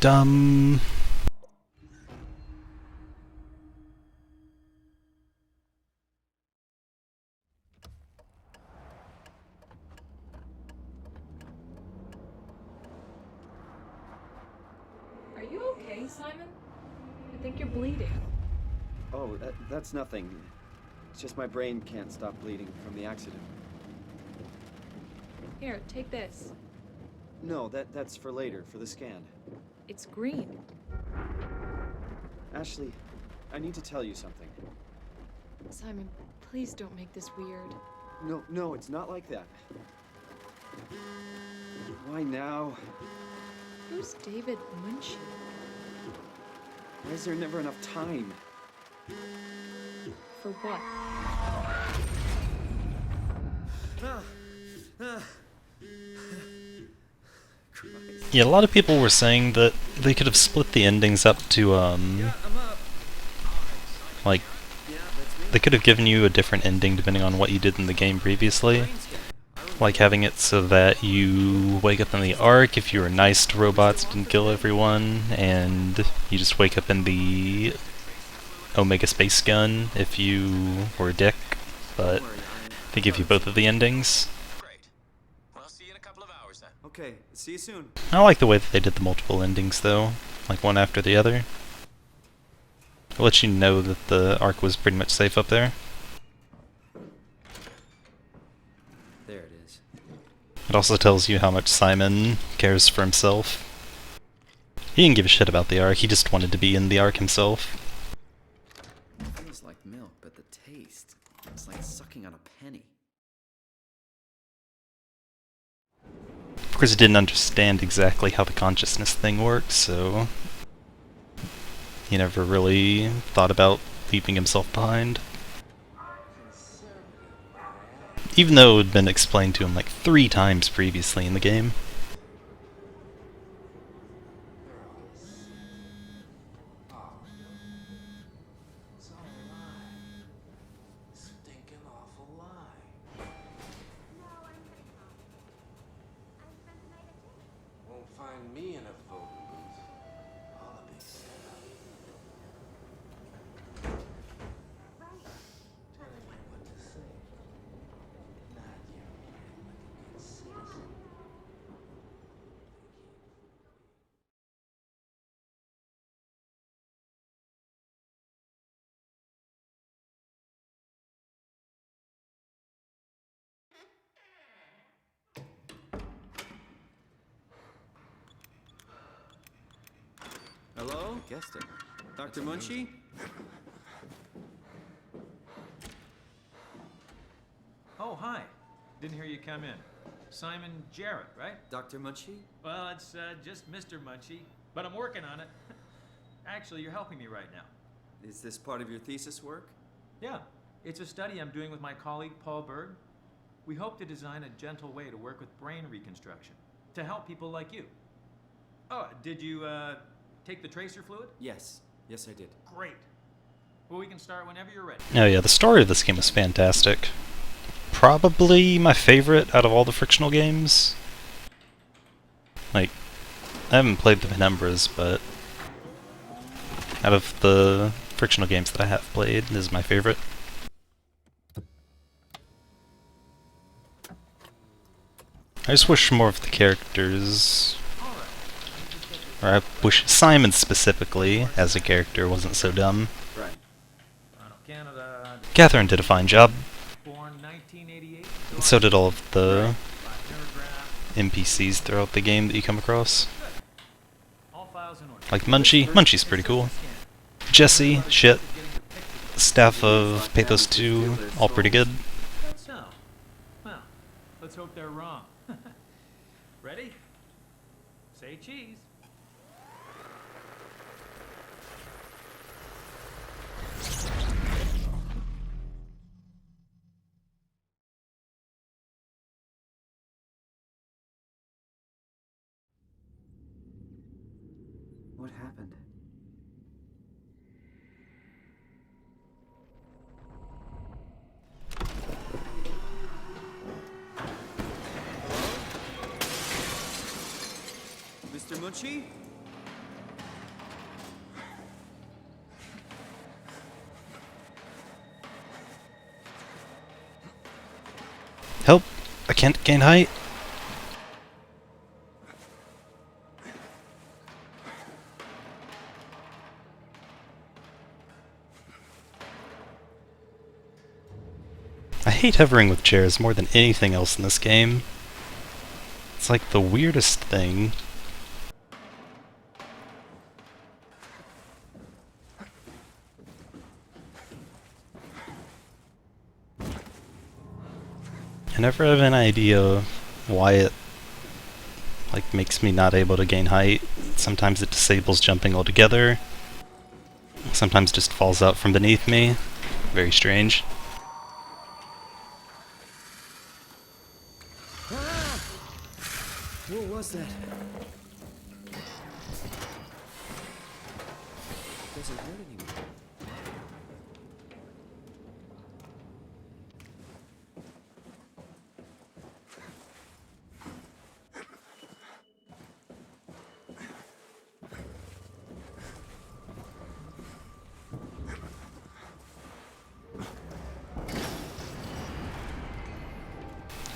dumb. Are you okay, Simon? I think you're bleeding. Oh, that's nothing. It's just my brain can't stop bleeding from the accident. Here, take this. No, that's for later, for the scan. It's green. Ashley, I need to tell you something. Simon, please don't make this weird. No, it's not like that. Why now? Who's David Munchie? Why is there never enough time? For what? Yeah, a lot of people were saying that they could have split the endings up to, like, they could have given you a different ending depending on what you did in the game previously. Like having it so that you wake up in the Ark if you were nice to robots, didn't kill everyone, and you just wake up in the Omega Space Gun if you were a dick, but they give you both of the endings. Great. Well, see you in a couple of hours then. Okay, see you soon. I like the way that they did the multiple endings though, like one after the other. It lets you know that the Ark was pretty much safe up there. There it is. It also tells you how much Simon cares for himself. He didn't give a shit about the Ark, he just wanted to be in the Ark himself. It feels like milk, but the taste, it's like sucking on a penny. Of course, he didn't understand exactly how the consciousness thing works, so he never really thought about leaving himself behind. Even though it had been explained to him like 3 times previously in the game. Won't find me in a voting booth. All a big setup. Telling you what to say. Not your man like a good citizen. Hello? Guessed it. Dr. Munchie? Oh, hi. Didn't hear you come in. Simon Jarrett, right? Dr. Munchie? Well, it's just Mr. Munchie, but I'm working on it. Actually, you're helping me right now. Is this part of your thesis work? Yeah, it's a study I'm doing with my colleague Paul Berg. We hope to design a gentle way to work with brain reconstruction to help people like you. Oh, did you take the tracer fluid? Yes, I did. Great. Well, we can start whenever you're ready. Oh yeah, the story of this game was fantastic. Probably my favorite out of all the frictional games. Like, I haven't played the Penumbras, but out of the frictional games that I have played, this is my favorite. I just wish more of the characters, or I wish Simon specifically, as a character, wasn't so dumb. Right. Toronto, Canada. Catherine did a fine job, Born 1988. and so did all of the Paragraph. NPCs throughout the game that you come across. All files in order. Like Munchie. Munchie's pretty cool. Jesse, shit. Staff of Pathos 2, all pretty good. That's so. Well, let's hope they're wrong. Ready? Say cheese. What happened? Mr. Munchie? I can't gain height. I hate hovering with chairs more than anything else in this game. It's like the weirdest thing. I never have an idea why it makes me not able to gain height. Sometimes it disables jumping altogether. Sometimes just falls out from beneath me. Very strange. What was that? Doesn't hurt anymore.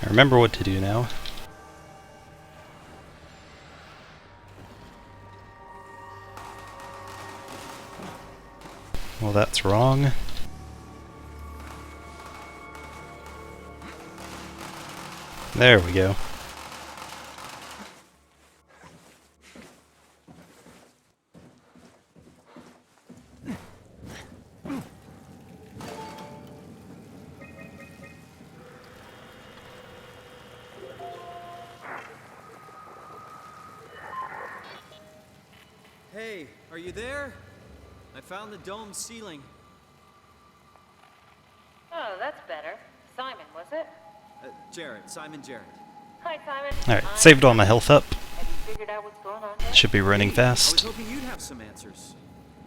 I remember what to do now. Well, that's wrong. There we go. Hey, are you there? I found the dome ceiling. Oh, that's better. Simon, was it? Jarrett, Simon Jarrett. Hi, Simon. Alright, saved all my health up. Have you figured out what's going on yet? Should be running I was fast. hoping you'd have some answers.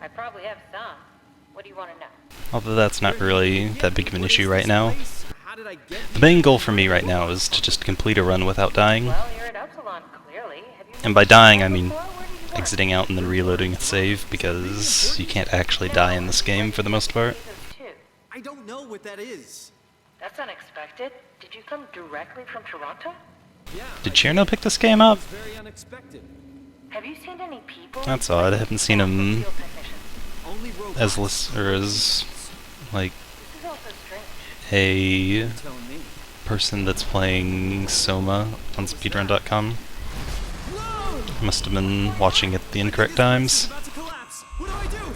I probably have some. What do you want to know? Although that's not really that big of an What issue is right this now. place? How did I get The main goal for me right now is to just complete a run without dying. Well, you're at Upsilon, clearly. Have you And by dying, I been mean before? Where did you work? exiting out and then reloading a save, because you can't actually die in this game for the most part. I don't know what that is. That's unexpected. Did you come directly from Toronto? Yeah. Did Cherno pick this game up? It's very unexpected. Have you seen any people? That's odd, I haven't seen him Field technicians. Only robots. as like This is also strange. a Telling me. person that's playing SOMA on speedrun.com. Whoa! Must have been watching at the incorrect It's times. about to collapse. What do I do?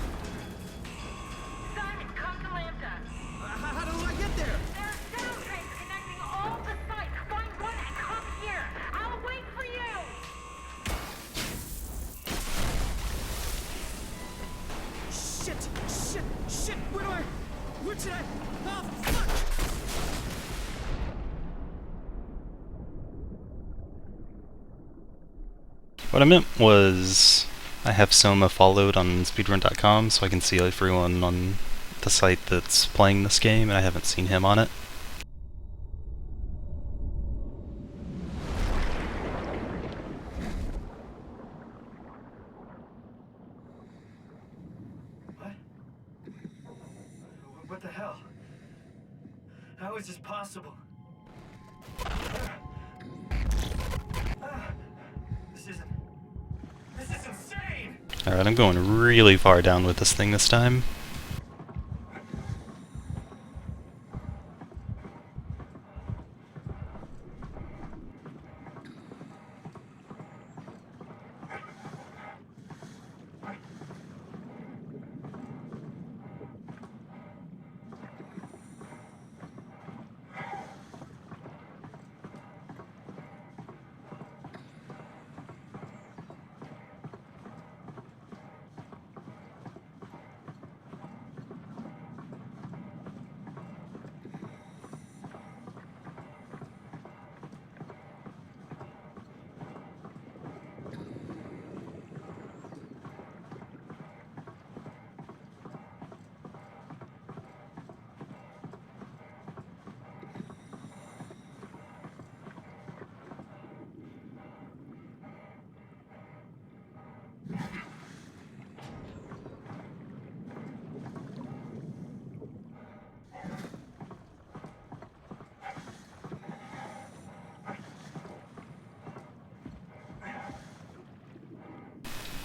Simon, come to Lambda. How do I get there? There are sound trains connecting all the sites. Find one and come here. I'll wait for you. Shit! Where should I? Oh, fuck! What I meant was, I have SOMA followed on speedrun.com so I can see everyone on the site that's playing this game, and I haven't seen him on it. What the hell? How is this possible? This is insane! Alright, I'm going really far down with this thing this time.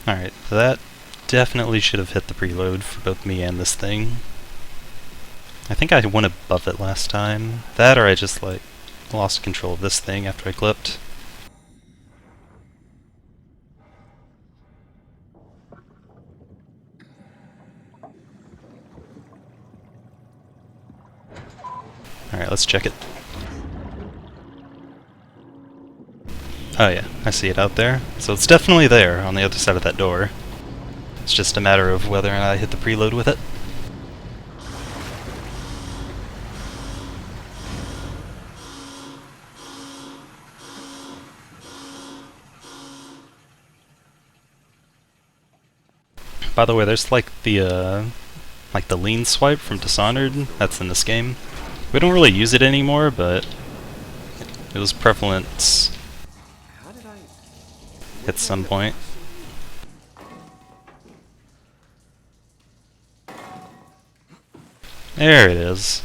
Alright, that definitely should have hit the preload for both me and this thing. I think I went above it last time. That or I just, like, lost control of this thing after I clipped. Alright, let's check it. Oh yeah, I see it out there. So it's definitely there on the other side of that door. It's just a matter of whether or not I hit the preload with it. By the way, there's like the lean swipe from Dishonored that's in this game. We don't really use it anymore, but it was prevalent How did I... at some point. There it is.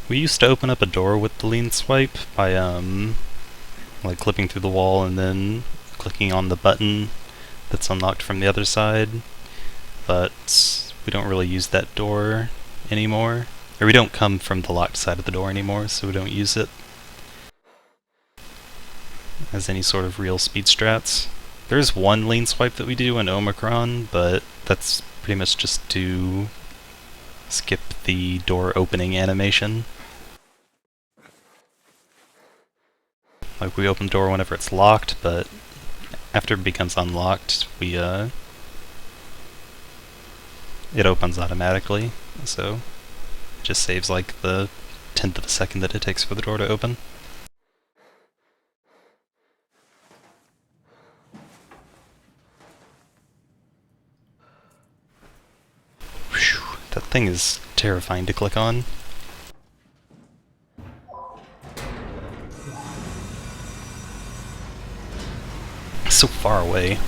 We used to open up a door with the lean swipe by, like clipping through the wall and then clicking on the button that's unlocked from the other side, but we don't really use that door anymore. Or we don't come from the locked side of the door anymore, so we don't use it as any sort of real speed strats. There's one lean swipe that we do in Omicron, but that's pretty much just to skip the door opening animation. Like, we open the door whenever it's locked, but after it becomes unlocked, it opens automatically, so it just saves like the 10th of a second that it takes for the door to open. Whew, that thing is terrifying to click on. So far away. Here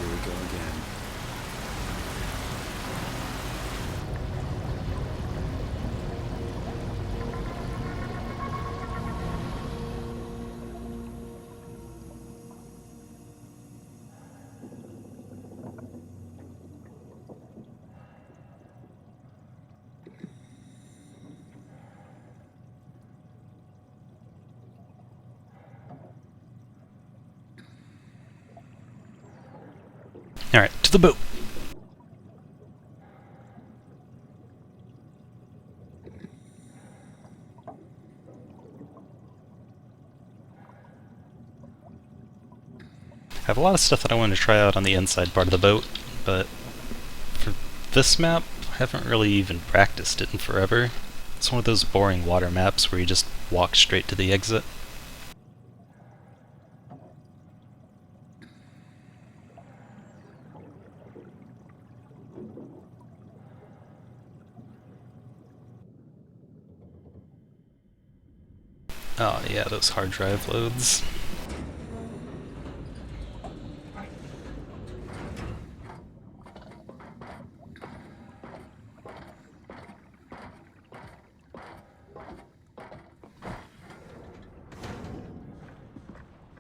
we go again. Alright, to the boat! I have a lot of stuff that I want to try out on the inside part of the boat, but for this map, I haven't really even practiced it in forever. It's one of those boring water maps where you just walk straight to the exit. Oh yeah, those hard drive loads.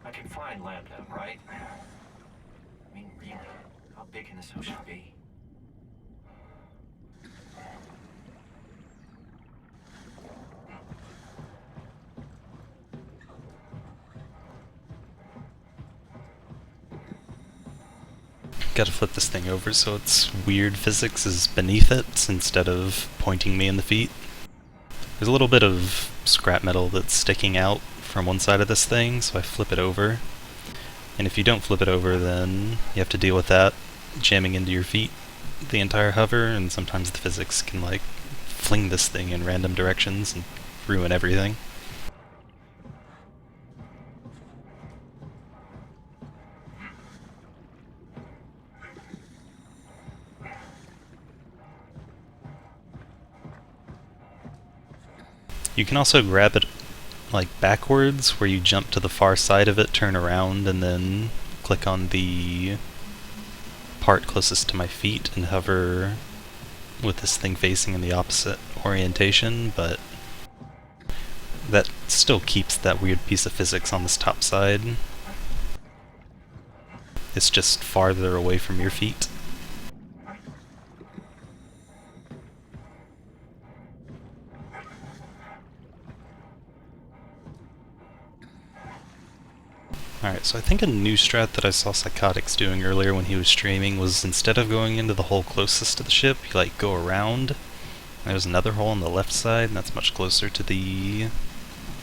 I can find Lambda, right? I mean, really, how big can this ocean be? Gotta flip this thing over so its weird physics is beneath it instead of pointing me in the feet. There's a little bit of scrap metal that's sticking out from one side of this thing, so I flip it over. And if you don't flip it over, then you have to deal with that jamming into your feet the entire hover, and sometimes the physics can like fling this thing in random directions and ruin everything. You can also grab it like backwards, where you jump to the far side of it, turn around, and then click on the part closest to my feet and hover with this thing facing in the opposite orientation, but that still keeps that weird piece of physics on this top side. It's just farther away from your feet. Alright, so I think a new strat that I saw Psychotics doing earlier when he was streaming was, instead of going into the hole closest to the ship, you like go around. There's another hole on the left side, and that's much closer to the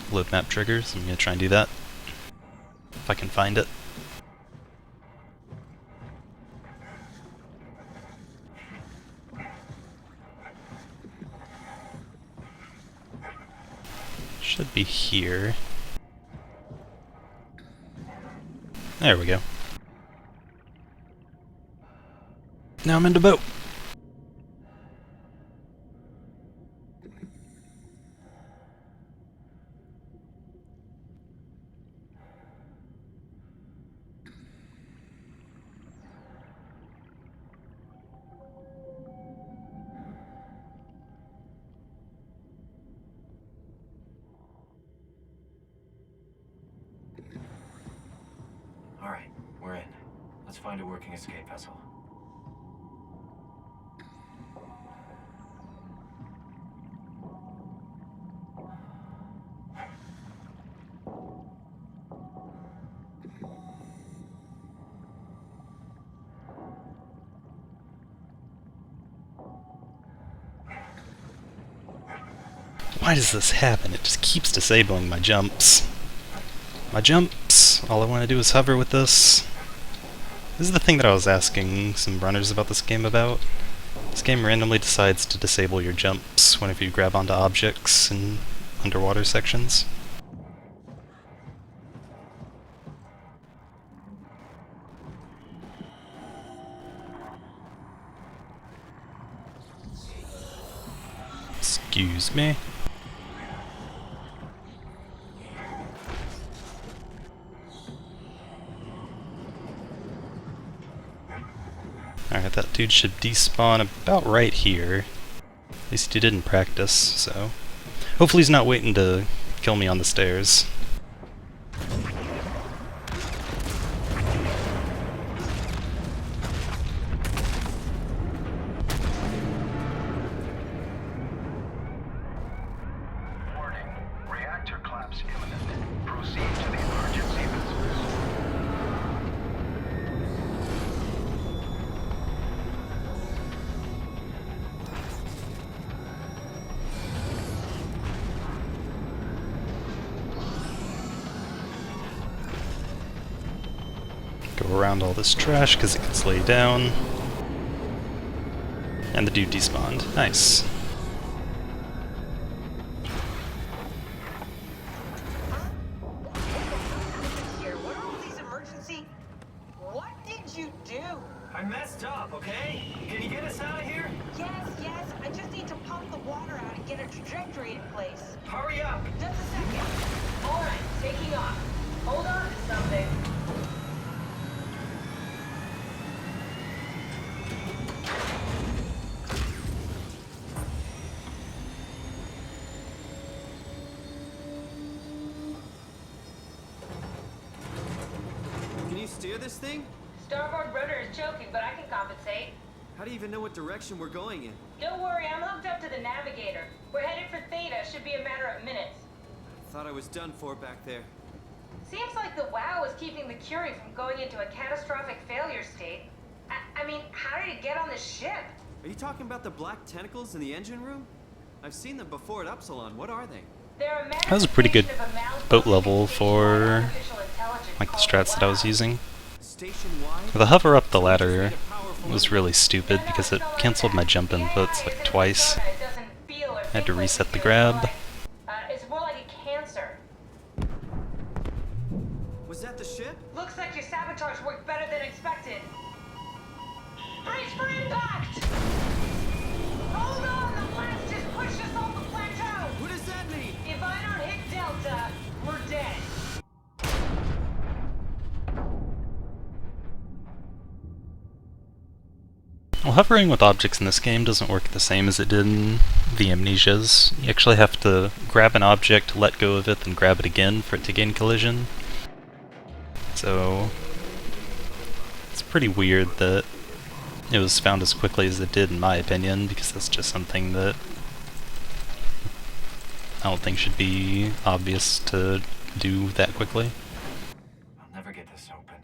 load map triggers. So I'm going to try and do that, if I can find it. Should be here. There we go. Now I'm in the boat. All right, we're in. Let's find a working escape vessel. Why does this happen? It just keeps disabling my jumps. My jumps! All I want to do is hover with this. This is the thing that I was asking some runners about this game about. This game randomly decides to disable your jumps whenever you grab onto objects in underwater sections. Excuse me. Alright, that dude should despawn about right here. At least he did in practice, so... hopefully he's not waiting to kill me on the stairs. Warning. Reactor collapse imminent. Proceed to the emergency vessels. Go around all this trash because it gets laid down. And the dude despawned. Nice. Here, what are all these emergency? What did you do? I messed up, okay? Can you get us out of here? Yes, yes. I just need to pump the water out and get a trajectory in place. Hurry up! Just a second. All right, taking off. Hold on to something. Can you steer this thing? Starboard rudder is choking, but I can compensate. How do you even know what direction we're going in? Don't worry, I'm hooked up to the navigator. We're headed for Theta. Should be a matter of minutes. Thought I was done for back there. Seems like the WoW is keeping the Curie from going into a catastrophic failure state. I mean, how did it get on this ship? Are you talking about the black tentacles in the engine room? I've seen them before at Upsilon. What are they? They're a That was a pretty good manifestation of a boat level for artificial intelligence like the called strats that I was WoW. using. Station-wide? The hover up the ladder was really stupid because it cancelled my jump inputs like twice. It doesn't feel Had to reset the grab. It's more like a cancer. Was that the ship? Looks like your sabotage worked better than expected. Brace for impact! Hold on, the blast just pushed us off the plateau! What does that mean? If I don't hit Delta, we're dead. Well, hovering with objects in this game doesn't work the same as it did in the Amnesias. You actually have to grab an object, let go of it, then grab it again for it to gain collision. So it's pretty weird that it was found as quickly as it did, in my opinion, because that's just something that I don't think should be obvious to do that quickly. I'll never get this open.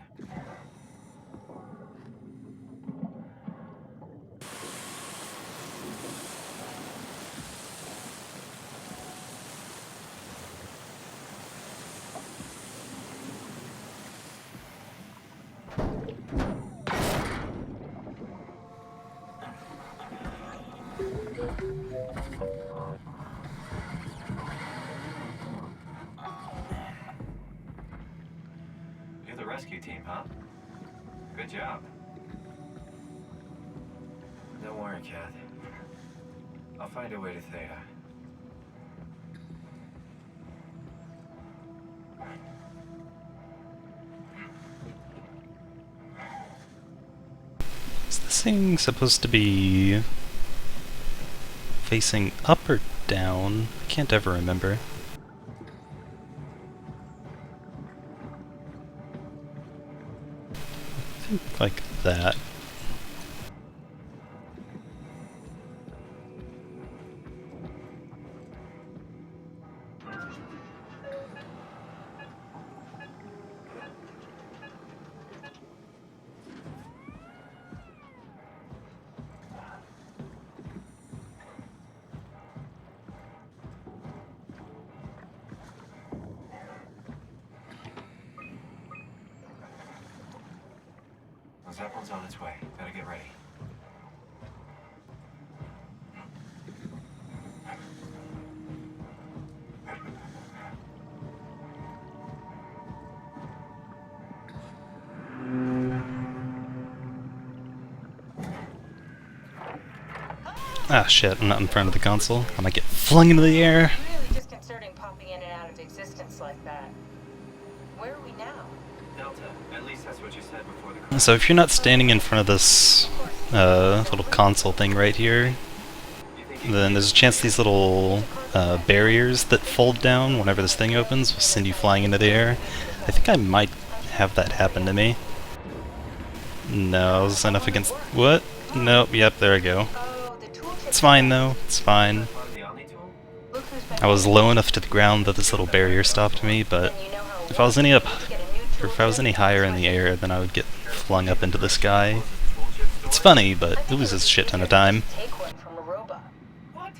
You're the rescue team, huh? Good job. Don't worry, Kath. I'll find a way to Theta. Is this thing supposed to be facing up or down? I can't ever remember. I think like that. The Zeppelin's on its way. Gotta get ready. Ah shit, I'm not in front of the console. I might get flung into the air. Really disconcerting popping in and out of existence like that. Where are we now? Delta. At least that's what you said before the crash. So if you're not standing in front of this little console thing right here, then there's a chance these little barriers that fold down whenever this thing opens will send you flying into the air. I think I might have that happen to me. No, I was enough against... What? Nope, yep, there I go. It's fine though, it's fine. I was low enough to the ground that this little barrier stopped me, but if I was any higher in the air, then I would get flung up into the sky. It's funny, but it loses a shit ton of time. Take one from a robot. What?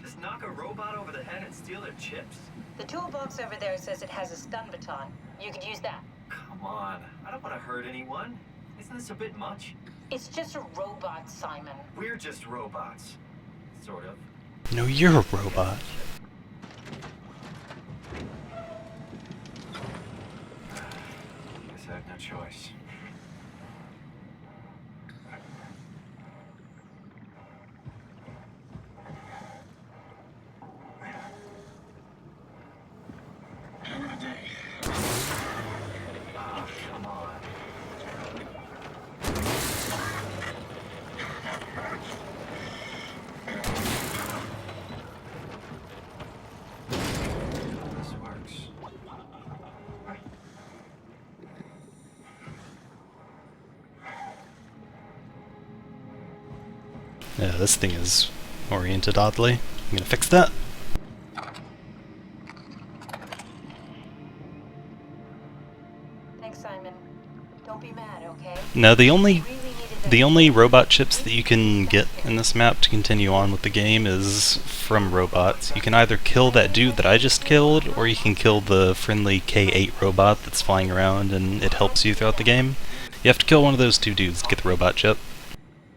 Just knock a robot over the head and steal their chips? The toolbox over there says it has a stun baton. You could use that. Come on. I don't want to hurt anyone. Isn't this a bit much? It's just a robot, Simon. We're just robots. Sort of. No, you're a robot. Guess I have no choice. Ah, come on. This works. Yeah, this thing is oriented oddly. I'm gonna fix that. Thanks, Simon. Don't be mad, okay? Now the We only really needed that. the only robot chips that you can get in this map to continue on with the game is from robots. You can either kill that dude that I just killed, or you can kill the friendly K8 robot that's flying around and it helps you throughout the game. You have to kill one of those two dudes to get the robot chip.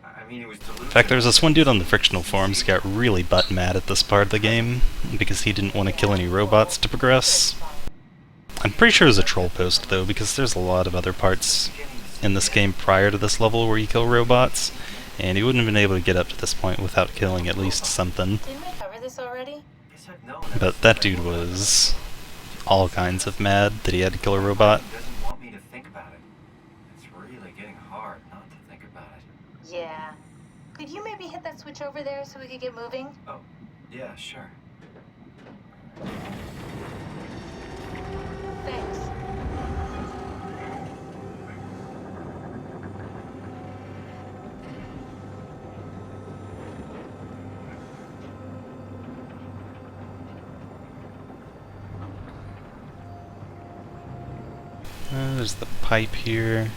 I mean, it was In fact, there was this one dude on the frictional forums who got really butt mad at this part of the game because he didn't want to kill any robots to progress. I'm pretty sure it was a troll post though, because there's a lot of other parts in this game prior to this level where you kill robots, and you wouldn't have been able to get up to this point without killing at least something. Didn't we cover this already? Guess I've known But that dude was all kinds of mad that he had to kill a robot. He doesn't want me to think about it. It's really getting hard not to think about it. Yeah. Could you maybe hit that switch over there so we could get moving? Oh, yeah, sure. Thanks. There's the pipe here.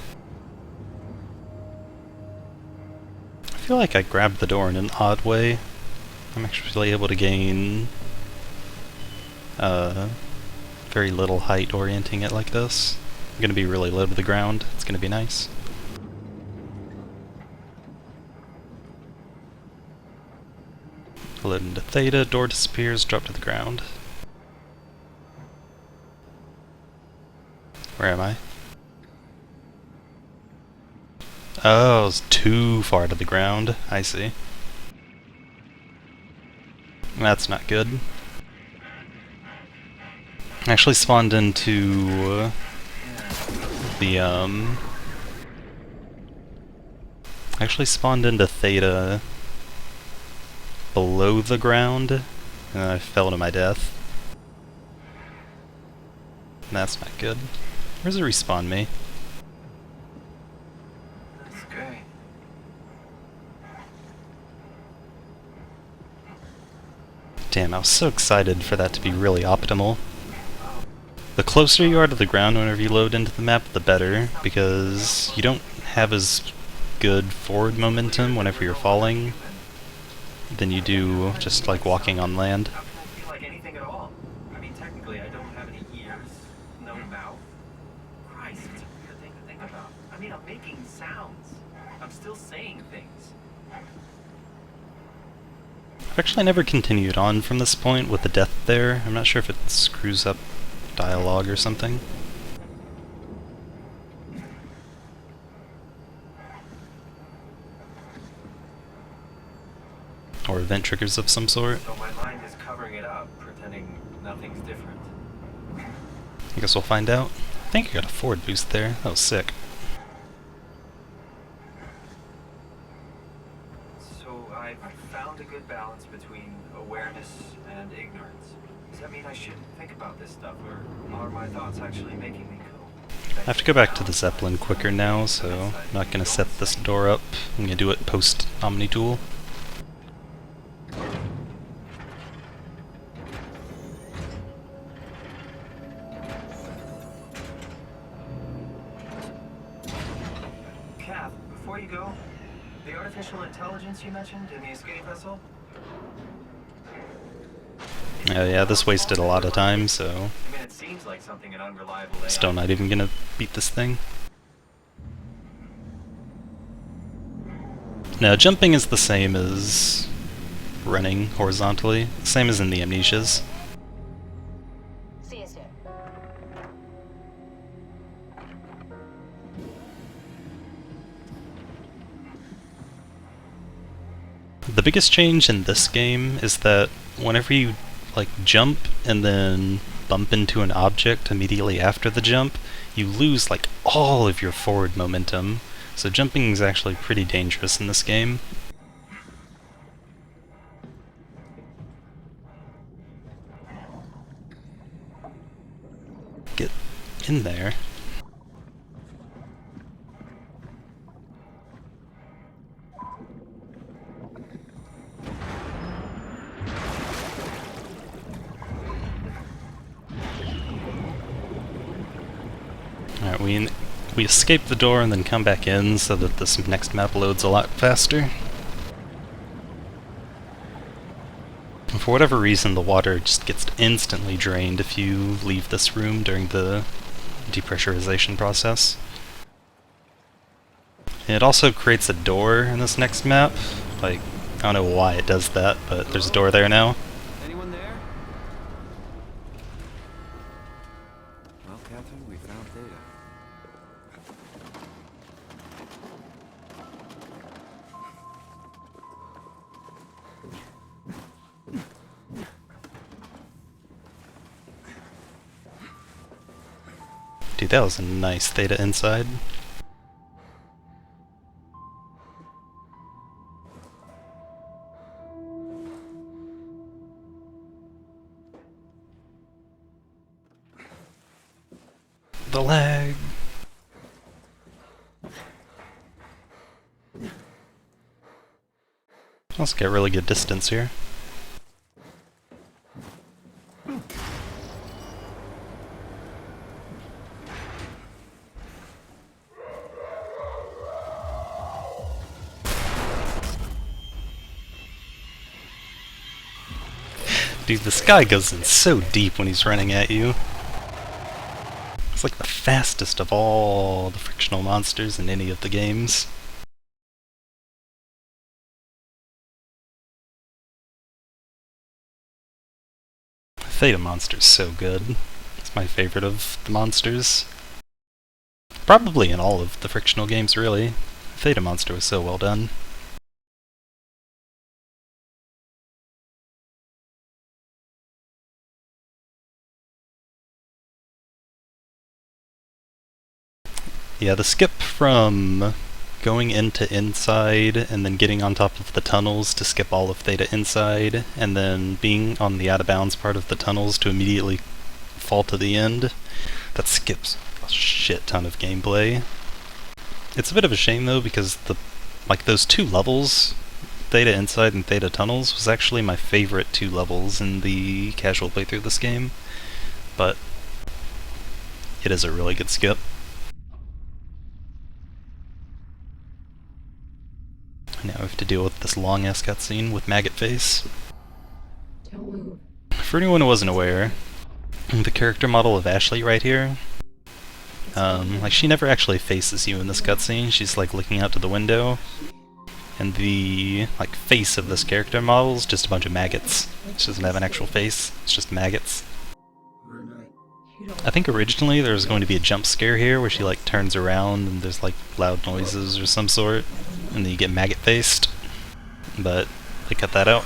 I feel like I grabbed the door in an odd way. I'm actually able to gain very little height orienting it like this. I'm gonna be really low to the ground. It's gonna be nice. Load into theta, door disappears, drop to the ground. Where am I? Oh, it's too far to the ground. I see. That's not good. I actually spawned into theta below the ground, and then I fell to my death. That's not good. Where's it respawn me? That's great. Damn, I was so excited for that to be really optimal. The closer you are to the ground whenever you load into the map, the better, because you don't have as good forward momentum whenever you're falling than you do just like walking on land. How can I feel like anything at all? I mean, technically, I don't have any ears, no mouth. Christ, it's a weird thing to think about. I mean, I'm making sounds. I'm still saying things. I've actually never continued on from this point with the death there. I'm not sure if it screws up dialogue or something. Or event triggers of some sort. So my mind is covering it up, pretending nothing's different. I guess we'll find out. I think I got a forward boost there. That was sick. So I've found a good balance between awareness and ignorance. Does that mean I shouldn't think about this stuff, or are my thoughts actually making me cool? I have to go back to the Zeppelin quicker now, so I'm not going to set this door up. I'm going to do it post Omni-Tool. Kath, before you go, the artificial intelligence you mentioned in the escape vessel? Yeah, this wasted a lot of time, so I mean, it seems like something an unreliable AI. still not even gonna beat this thing. Now, jumping is the same as running horizontally, same as in the Amnesias. See you soon. The biggest change in this game is that whenever you like jump and then bump into an object immediately after the jump, you lose like all of your forward momentum. So jumping is actually pretty dangerous in this game. Get in there. Alright, we escape the door and then come back in so that this next map loads a lot faster. And for whatever reason, the water just gets instantly drained if you leave this room during the depressurization process. And it also creates a door in this next map, Like, I don't know why it does that, but there's a door there now. Anyone there? Well, Catherine, we found Theta. Dude, that was a nice Theta inside. The lag. Let's get really good distance here. Dude, this guy goes in so deep when he's running at you. It's like the fastest of all the frictional monsters in any of the games. Theta monster's so good. It's my favorite of the monsters. Probably in all of the frictional games, really. Theta monster was so well done. Yeah, the skip from going into inside and then getting on top of the tunnels to skip all of Theta inside, and then being on the out-of-bounds part of the tunnels to immediately fall to the end, that skips a shit ton of gameplay. It's a bit of a shame though, because those two levels, Theta inside and Theta tunnels, was actually my favorite two levels in the casual playthrough of this game, but it is a really good skip. Now we have to deal with this long-ass cutscene with Maggot Face. For anyone who wasn't aware, the character model of Ashley right here, like, she never actually faces you in this cutscene. She's like looking out to the window, and the like face of this character model is just a bunch of maggots. She doesn't have an actual face, it's just maggots. I think originally there was going to be a jump scare here where she like turns around and there's like loud noises or some sort, and then you get maggot faced, but they cut that out.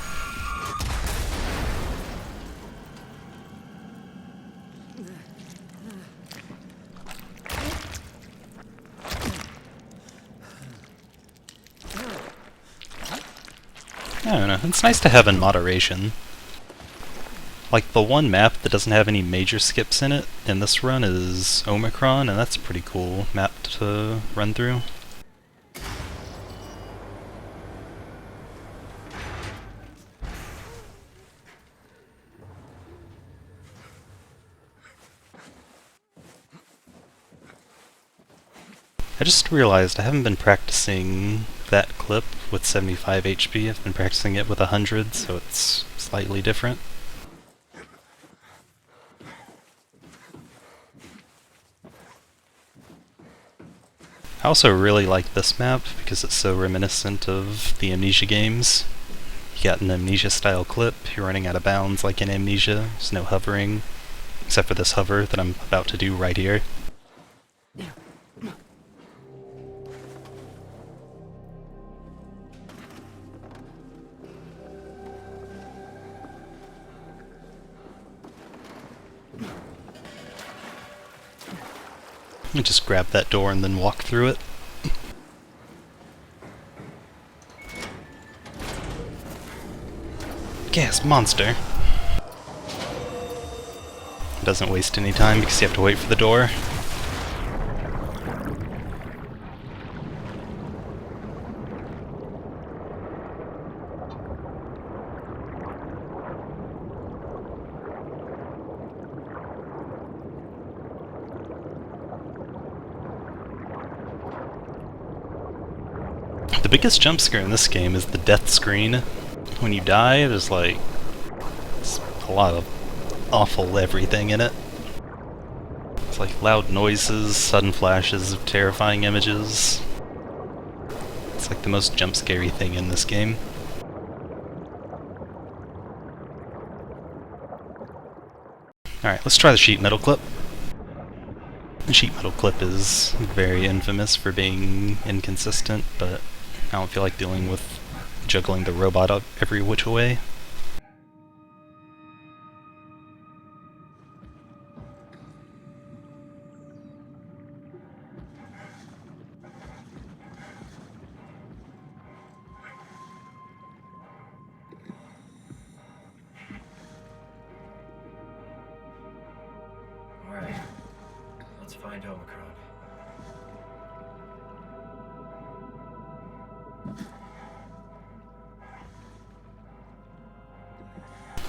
I don't know, it's nice to have in moderation. Like, the one map that doesn't have any major skips in it in this run is Omicron, and that's a pretty cool map to run through. I just realized I haven't been practicing that clip with 75 HP, I've been practicing it with 100, so it's slightly different. I also really like this map because it's so reminiscent of the Amnesia games. You got an Amnesia style clip, you're running out of bounds like in Amnesia, there's no hovering, except for this hover that I'm about to do right here. Just grab that door and then walk through it. Gas monster! Doesn't waste any time because you have to wait for the door. The biggest jump scare in this game is the death screen. When you die, there's like a lot of awful everything in it. It's like loud noises, sudden flashes of terrifying images. It's like the most jump scary thing in this game. Alright, let's try the sheet metal clip. The sheet metal clip is very infamous for being inconsistent, but I don't feel like dealing with juggling the robot up every which way. Alright. Let's find Omicron.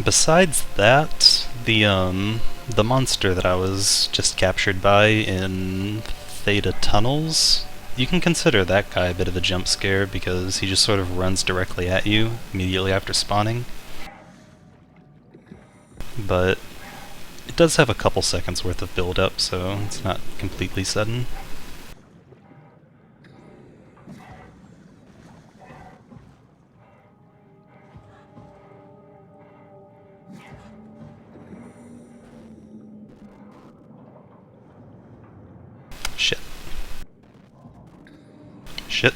Besides that, the monster that I was just captured by in Theta Tunnels, you can consider that guy a bit of a jump scare because he just sort of runs directly at you immediately after spawning. But it does have a couple seconds worth of build-up, so it's not completely sudden. Shit. Shit.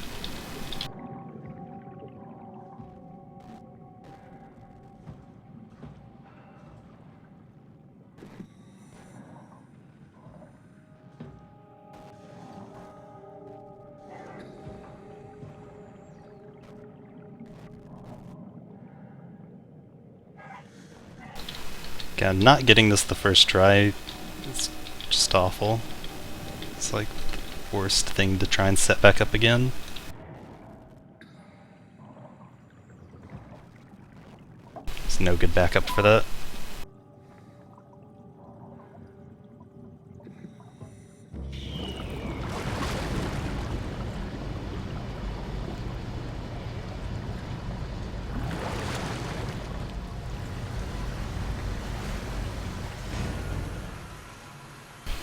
God, not getting this the first try, it's just awful. It's like the worst thing to try and set back up again. There's no good backup for that.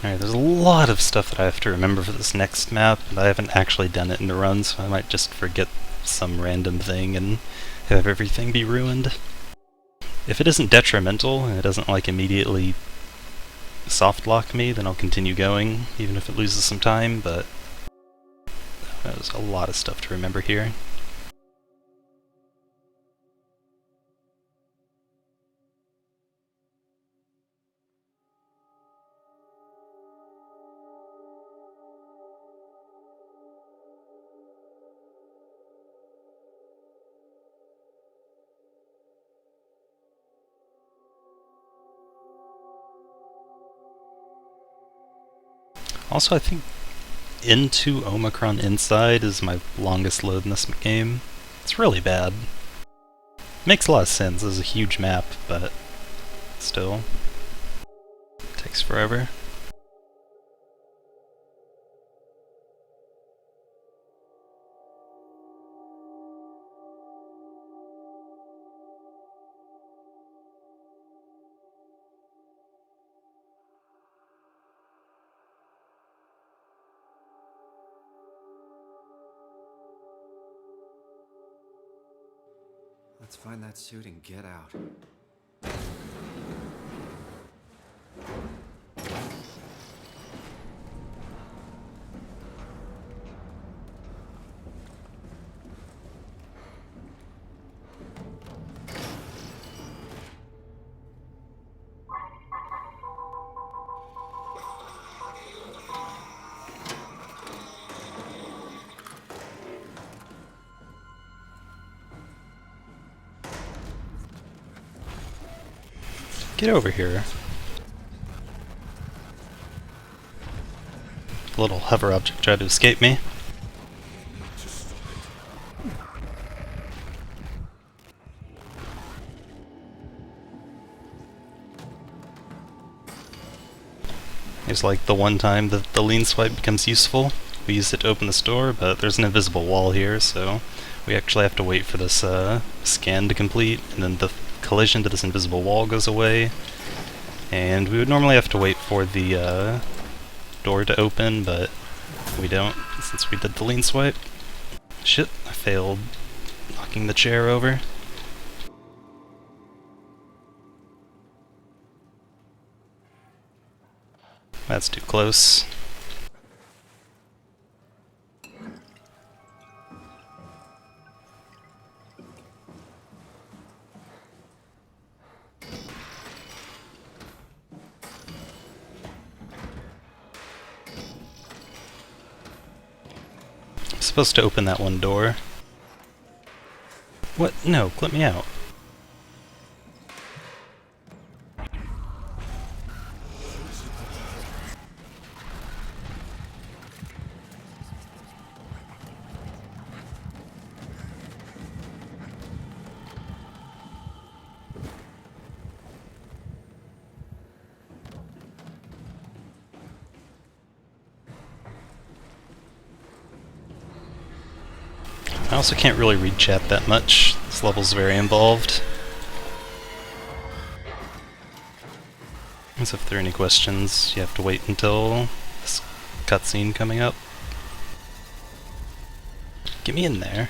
Alright, there's a lot of stuff that I have to remember for this next map, and I haven't actually done it in the run, so I might just forget some random thing and have everything be ruined. If it isn't detrimental, and it doesn't like immediately soft lock me, then I'll continue going, even if it loses some time, but there's a lot of stuff to remember here. Also, I think into Omicron Inside is my longest load in this game. It's really bad. Makes a lot of sense, it's a huge map, but still, it takes forever. Let's find that suit and get out. Get over here. The little hover object tried to escape me. It's like the one time that the lean swipe becomes useful. We use it to open this door, but there's an invisible wall here, so we actually have to wait for this scan to complete, and then the collision to this invisible wall goes away. And we would normally have to wait for the door to open, but we don't, since we did the lean swipe. Shit, I failed knocking the chair over. That's too close. I'm supposed to open that one door. What? No, clip me out. I also can't really read chat that much. This level's very involved. As if there are any questions, you have to wait until this cutscene coming up. Get me in there.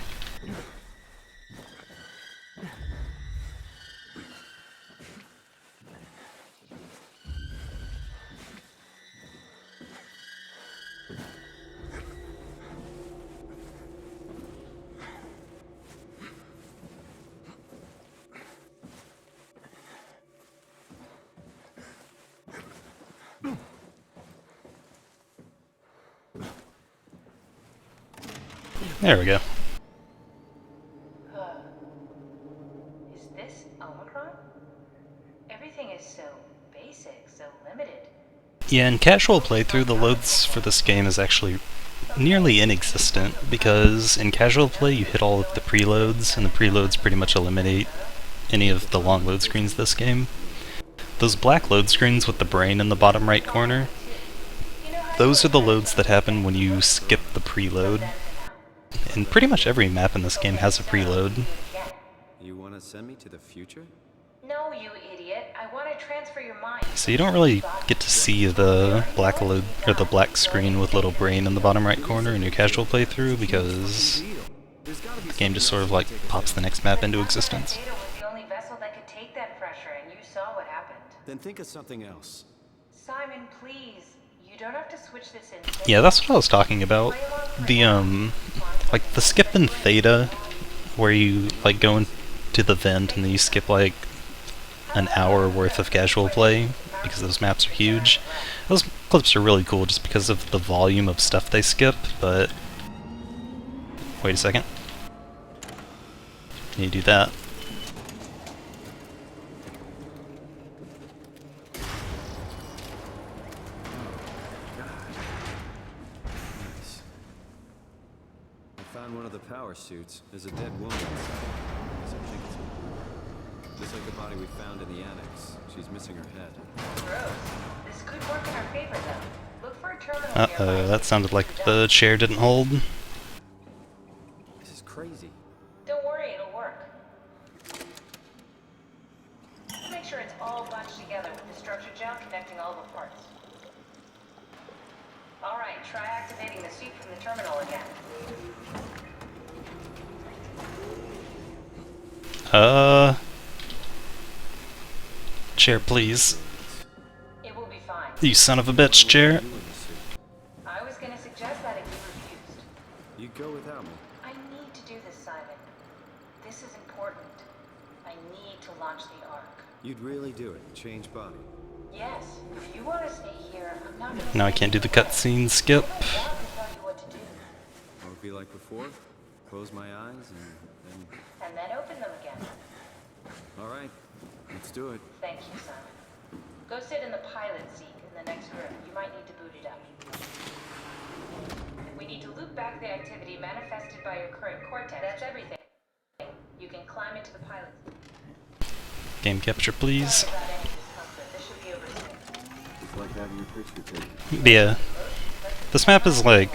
There we go. Is this Omicron? Everything is so basic, so limited. Yeah, in casual playthrough, the loads for this game is actually nearly inexistent, because in casual play you hit all of the preloads, and the preloads pretty much eliminate any of the long load screens this game. Those black load screens with the brain in the bottom right corner, those are the loads that happen when you skip the preload. And pretty much every map in this game has a preload. You want to send me to the future? No, you idiot. I want to transfer your mind. So you don't really get to see the black load or the black screen with little brain in the bottom right corner in your casual playthrough, because the game just sort of like pops the next map into existence. Data was the only vessel that could take that pressure, and you saw what happened. Then think of something else. Simon, please. You don't have to switch this in. Yeah, that's what I was talking about. The like the skip in Theta, where you like go into the vent and then you skip like an hour worth of casual play because those maps are huge. Those clips are really cool just because of the volume of stuff they skip, but wait a second. Can you do that? Nice. I found one of the power suits. There's a dead woman inside. Guess I think it's her. Just like the body we found in the annex. She's missing her head. Gross. This could work in our favor, though. Look for a terminal Uh-oh, nearby. that sounded like the chair didn't hold. This is crazy. Don't worry, it'll work. Make sure it's all bunched together with the structure gel connecting all the parts. Alright, try activating the suit from the terminal again. Chair, please. It will be fine. You son of a bitch, chair. I was gonna suggest that if you refused. You go without me. I need to do this, Simon. This is important. I need to launch the Ark. You'd really do it. Change body. Yes, if you want to stay here, I'm not gonna Now I say can't do the anything. cutscene skip. I want to tell you what to do, What would be like before? Close my eyes and then open them again. All right. Let's do it. Thank you, Simon. Go sit in the pilot seat in the next room. You might need to boot it up. We need to loop back the activity manifested by your current cortex. That's everything. You can climb into the pilot seat. Game capture, please. Sorry about any discomfort. This should be over soon. It's like having your picture taken. Yeah. This map is like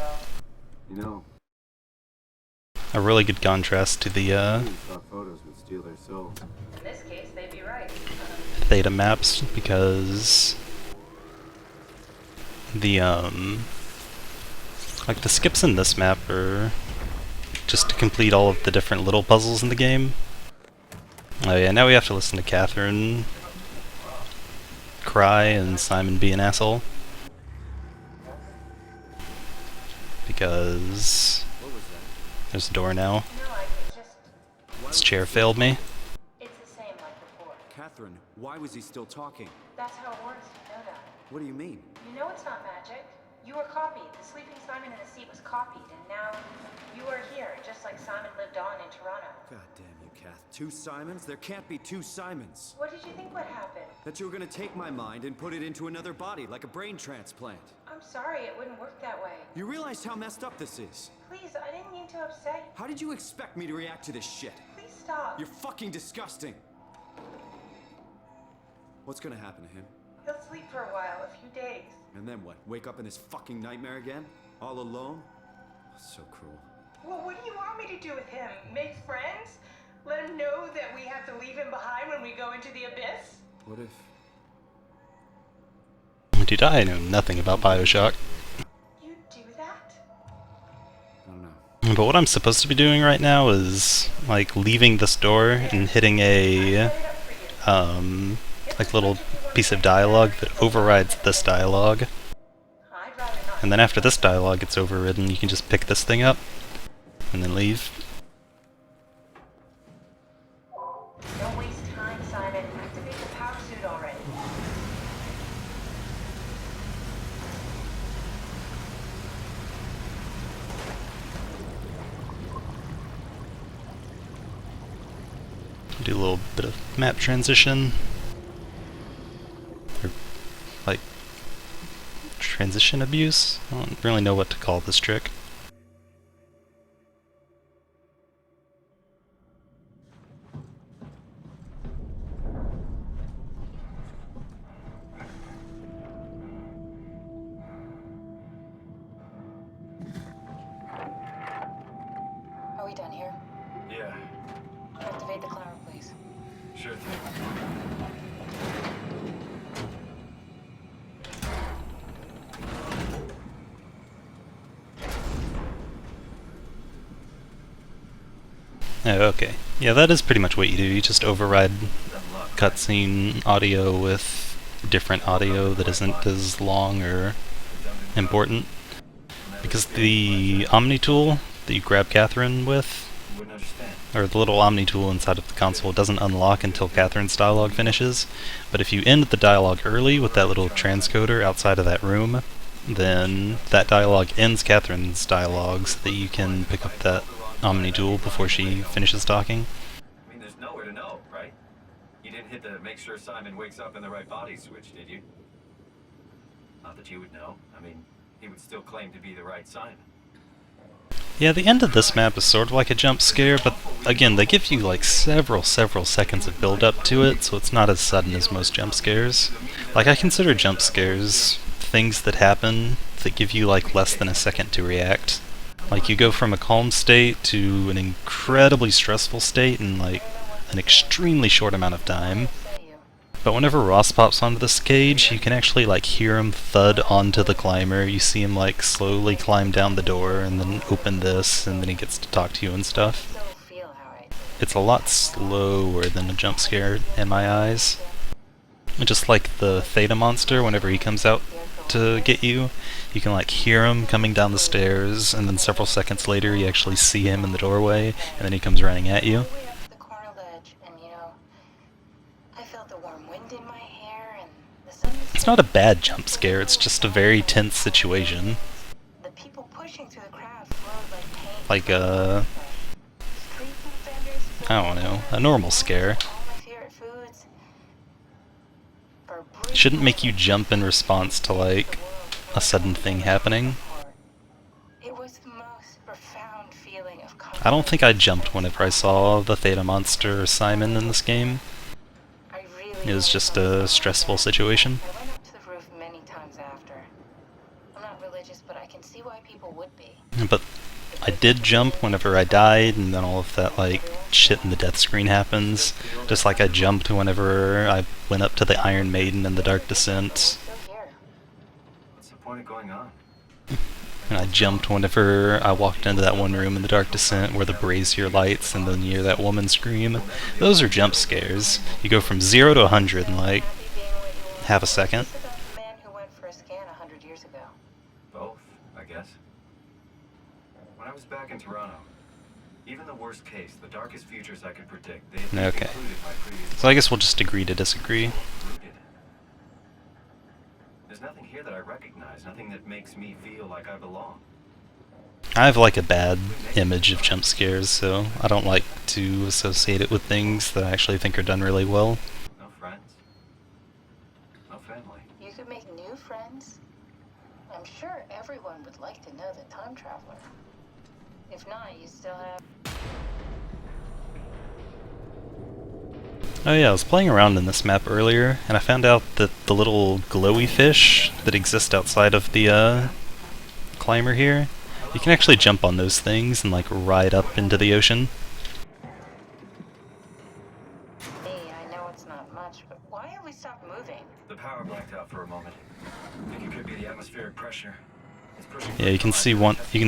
You know, a really good contrast to the thought photos would steal their souls. In this case, they'd be right. Theta maps, because the like the skips in this map are just to complete all of the different little puzzles in the game. Oh yeah, now we have to listen to Catherine cry and Simon be an asshole. because What was that? there's a door now. No, it's just... This chair failed me. It's the same like before. Catherine, why was he still talking? That's how it works, you know that. What do you mean? You know it's not magic. You were copied. The sleeping Simon in the seat was copied, and now you are here, just like Simon lived on in Toronto. God damn you, Kath. 2 Simons? There can't be 2 Simons. What did you think would happen? That you were gonna take my mind and put it into another body, like a brain transplant. I'm sorry, it wouldn't work that way. You realize how messed up this is? Please, I didn't mean to upset you. How did you expect me to react to this shit? Please stop. You're fucking disgusting. What's gonna happen to him? He'll sleep for a while, a few days. And then what? Wake up in this fucking nightmare again? All alone? So cruel. Well, what do you want me to do with him? Make friends? Let him know that we have to leave him behind when we go into the abyss? What if... Dude, I know nothing about Bioshock. You do that? I don't know. But what I'm supposed to be doing right now is, like, leaving this door and hitting a, like, little piece of dialogue that overrides this dialogue. I'd rather not. And then after this dialogue gets overridden, you can just pick this thing up and then leave. Don't waste time, Simon. Activate the power suit already. Do a little bit of map transition. Or, like, transition abuse? I don't really know what to call this trick. Are we done here? Yeah, Activate the climber, please. sure thing. Oh, okay. Yeah, that is pretty much what you do. You just override cutscene audio with different audio that isn't as long or important. Because the Omni tool that you grab Catherine with, Wouldn't understand. or the little Omni tool inside of the console, doesn't unlock until Catherine's dialogue finishes. But if you end the dialogue early with that little transcoder outside of that room, then that dialogue ends Catherine's dialogue so that you can pick up that Omni tool before she finishes talking. I mean, there's nowhere to know, right? You didn't hit the make sure Simon wakes up in the right body switch, did you? Not that you would know. I mean, he would still claim to be the right Simon. Yeah, the end of this map is sort of like a jump scare, but again, they give you like several seconds of build up to it, so it's not as sudden as most jump scares. Like, I consider jump scares things that happen that give you like less than a second to react. Like, you go from a calm state to an incredibly stressful state in like an extremely short amount of time. But whenever Ross pops onto this cage, you can actually like hear him thud onto the climber. You see him like slowly climb down the door and then open this, and then he gets to talk to you and stuff. It's a lot slower than a jump scare in my eyes. Just like the Theta monster, whenever he comes out to get you, you can like hear him coming down the stairs, and then several seconds later you actually see him in the doorway, and then he comes running at you. The corner ledge, and you know, I felt the warm wind in my hair, and the sun. It's not a bad jump scare, it's just a very tense situation. The people pushing through the crowd flowed like paint. Like Street food vendors. I don't know, a normal scare. All my favorite foods. Shouldn't make you jump in response to like a sudden thing happening. It was the most profound feeling of comfort. I don't think I jumped whenever I saw the Theta monster Simon in this game. I really It was just a stressful situation. I went up to the roof many times after. I'm not religious, but I can see why people would be. But I did jump whenever I died, and then all of that like shit in the death screen happens. Just like I jumped whenever I went up to the Iron Maiden in the Dark Descent. Still here. What's the point of going on? And I jumped whenever I walked into that one room in the Dark Descent where the brazier lights and then you hear that woman scream. Those are jump scares. You go from 0 to 100 in like half a second. It's about the man who went for a scan 100 years ago. Both, I guess. back in Toronto. Even the worst case, the darkest futures I could predict, they included Okay. my previous. So I guess we'll just agree to disagree. Rooted. There's nothing here that I recognize, nothing that makes me feel like I belong. I have like a bad image of jump scares, so I don't like to associate it with things that I actually think are done really well. No friends. No family. You could make new friends. I'm sure everyone would like to know the time traveler. If not, you still have... Oh yeah, I was playing around in this map earlier, and I found out that the little glowy fish that exist outside of the climber here, you can actually jump on those things and like ride up into the ocean. Hey, I know it's not much, but why have we stopped moving? The power blacked out for a moment. I think it could be the atmospheric pressure. It's pushing. Yeah, you can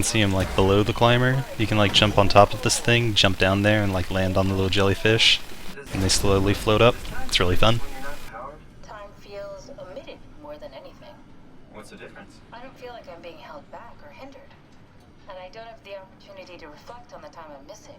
see him like below the climber. You can like jump on top of this thing, jump down there, and like land on the little jellyfish, and they slowly float up. It's really fun. When you're not powered, Time feels omitted more than anything. what's the difference? I don't feel like I'm being held back or hindered. And I don't have the opportunity to reflect on the time I'm missing.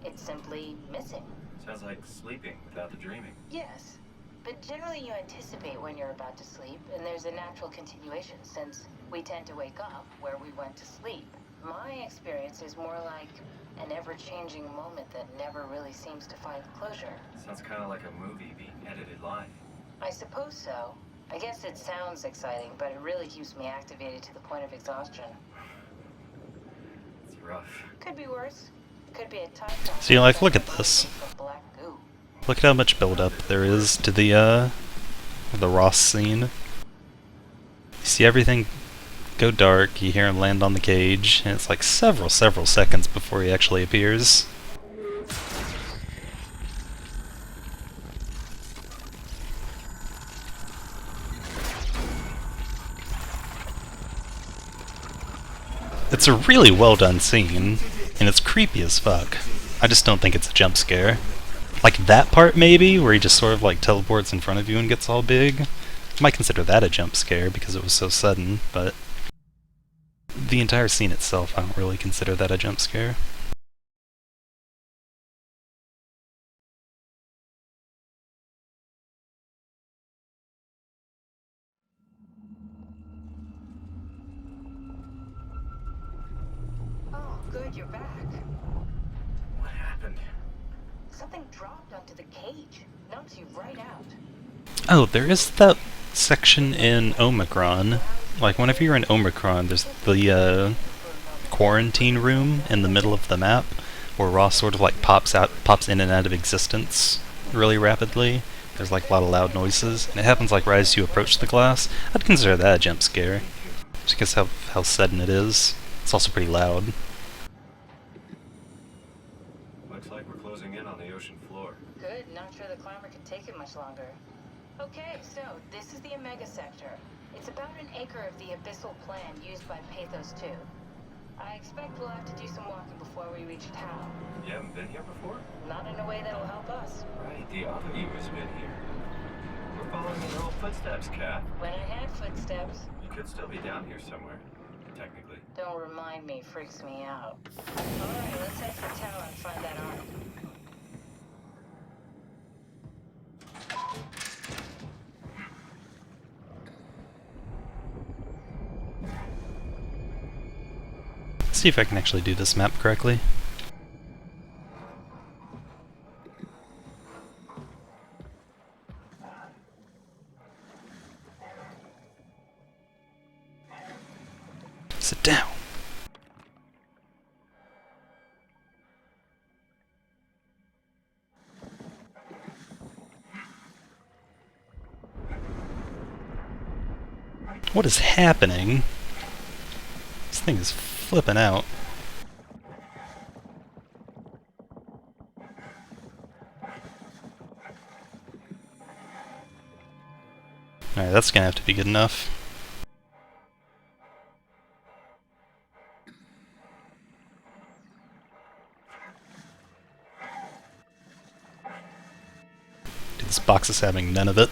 It's simply missing. Sounds like sleeping without the dreaming. Yes, but generally you anticipate when you're about to sleep, and there's a natural continuation since we tend to wake up where we went to sleep. My experience is more like an ever-changing moment that never really seems to find closure. Sounds kind of like a movie being edited live. I suppose so. I guess it sounds exciting, but it really keeps me activated to the point of exhaustion. It's rough. Could be worse. Could be a time travel. See, like, look at this. Black goo. Look at how much build-up there is to the Ross scene. You see everything go dark, you hear him land on the cage, and it's like several seconds before he actually appears. It's a really well done scene, and it's creepy as fuck. I just don't think it's a jump scare. Like that part maybe, where he just sort of like teleports in front of you and gets all big. I might consider that a jump scare because it was so sudden, but the entire scene itself, I don't really consider that a jump scare. Oh, good, you're back. What happened? Something dropped onto the cage. Knocks you right out. Oh, there is that section in Omicron. Like, whenever you're in Omicron, there's the quarantine room in the middle of the map, where Ross sort of like pops in and out of existence really rapidly. There's like a lot of loud noises, and it happens like right as you approach the glass. I'd consider that a jump scare, just because how sudden it is. It's also pretty loud. Looks like we're closing in on the ocean floor. Good, not sure the climber can take it much longer. Okay, so this is the Omega Sector. It's about an acre of the abyssal plan used by Pathos 2. I expect we'll have to do some walking before we reach town. You haven't been here before? Not in a way that'll help us. Right, the other you has been here. We're following in your old footsteps, Kat. When I had footsteps, You could still be down here somewhere, technically. don't remind me, freaks me out. Alright, let's head for town and find that arm. Let's see if I can actually do this map correctly. Sit down. What is happening? This thing is flipping out. Alright, that's gonna have to be good enough. Dude, this box is having none of it.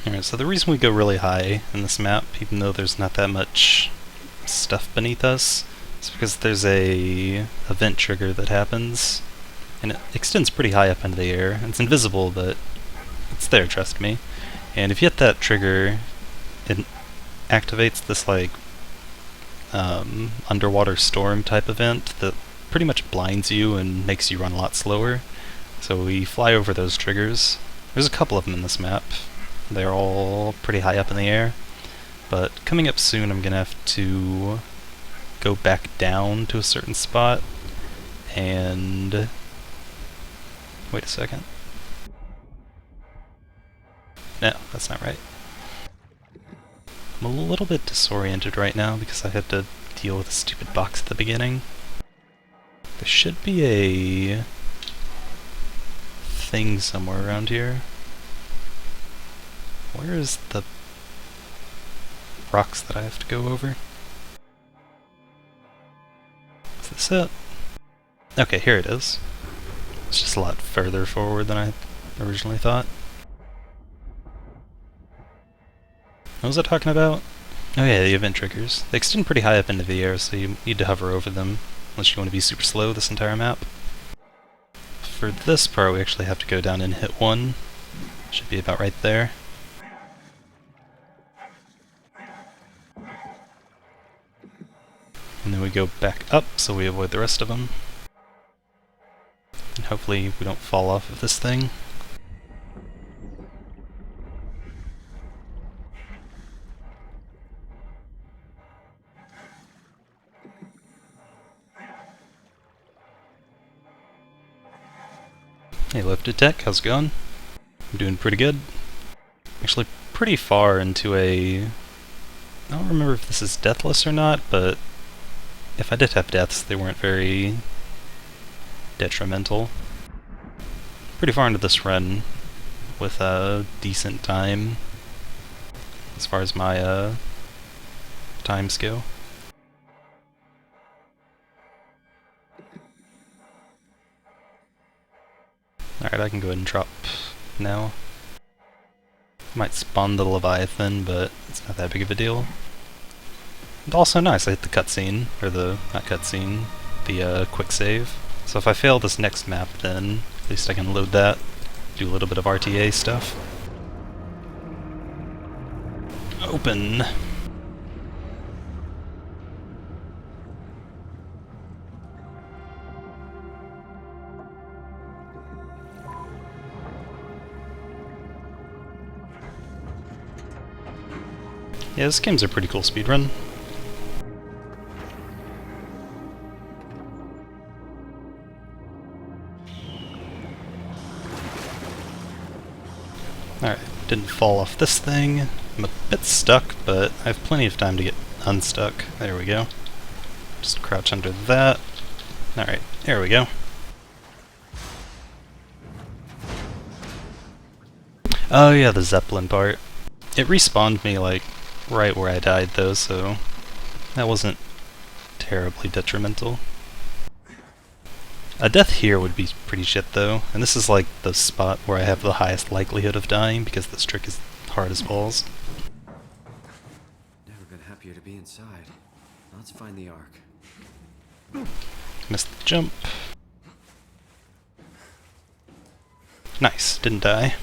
Alright, so the reason we go really high in this map, even though there's not that much stuff beneath us, is because there's a event trigger that happens, and it extends pretty high up into the air. It's invisible, but it's there, trust me. And if you hit that trigger, it activates this like underwater storm type event that pretty much blinds you and makes you run a lot slower. So we fly over those triggers. There's a couple of them in this map. They're all pretty high up in the air. But coming up soon I'm gonna have to go back down to a certain spot and... wait a second. No, that's not right. I'm a little bit disoriented right now because I had to deal with a stupid box at the beginning. There should be a thing somewhere around here. Where is the rocks that I have to go over? Is this it? Okay, here it is. It's just a lot further forward than I originally thought. What was I talking about? Oh yeah, the event triggers. They extend pretty high up into the air, so you need to hover over them, unless you want to be super slow this entire map. For this part, we actually have to go down and hit one. Should be about right there. And then we go back up, so we avoid the rest of them. And hopefully we don't fall off of this thing. Hey Lifted Tech, how's it going? I'm doing pretty good. Actually pretty far into a... I don't remember if this is deathless or not, but if I did have deaths, they weren't very detrimental. Pretty far into this run with a decent time as far as my times go. Alright, I can go ahead and drop now. Might spawn the Leviathan, but it's not that big of a deal. And also nice, I hit the cutscene, or the, not cutscene, the quick save. So if I fail this next map, then at least I can load that, do a little bit of RTA stuff. Open! Yeah, this game's a pretty cool speedrun. Alright, didn't fall off this thing. I'm a bit stuck, but I have plenty of time to get unstuck. There we go. Just crouch under that. Alright, there we go. Oh yeah, the Zeppelin part. It respawned me, like, right where I died though, so that wasn't terribly detrimental. A death here would be pretty shit though, and this is like the spot where I have the highest likelihood of dying because this trick is hard as balls. Never been happier to be inside. Let's find the Ark. Missed the jump. Nice, didn't die.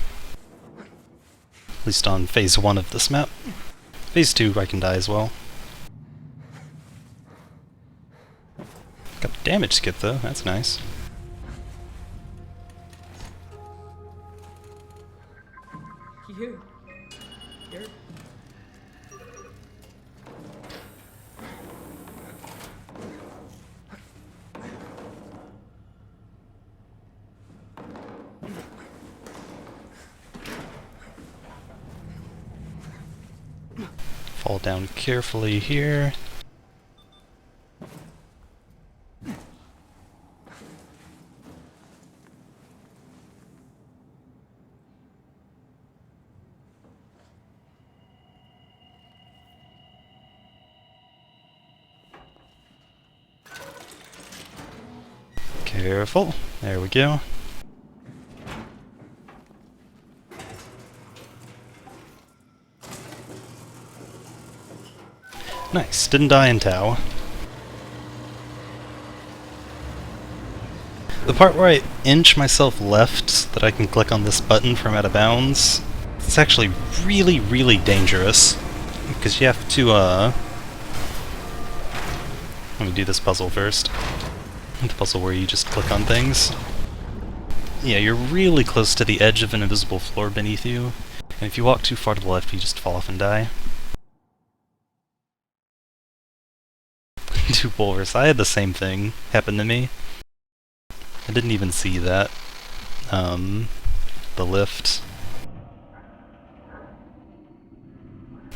At least on phase 1 of this map. Phase 2 I can die as well. Got the damage skip though, that's nice. You. You're... Fall down carefully here. Careful. There we go. Nice, didn't die in Tau. The part where I inch myself left so that I can click on this button from out of bounds, it's actually really, really dangerous. Because you have to, let me do this puzzle first. The puzzle where you just click on things. Yeah, you're really close to the edge of an invisible floor beneath you, and if you walk too far to the left, you just fall off and die. Two boulders. I had the same thing happen to me. I didn't even see that. The lift.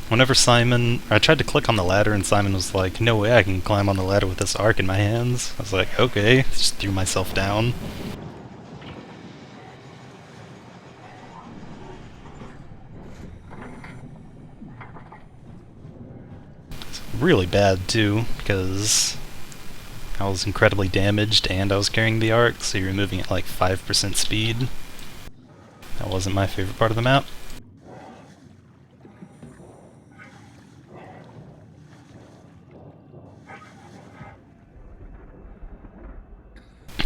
Whenever I tried to click on the ladder and Simon was like, no way I can climb on the ladder with this arc in my hands. I was like, okay, just threw myself down. It's really bad too, because I was incredibly damaged and I was carrying the arc, so you're moving at like 5% speed. That wasn't my favorite part of the map.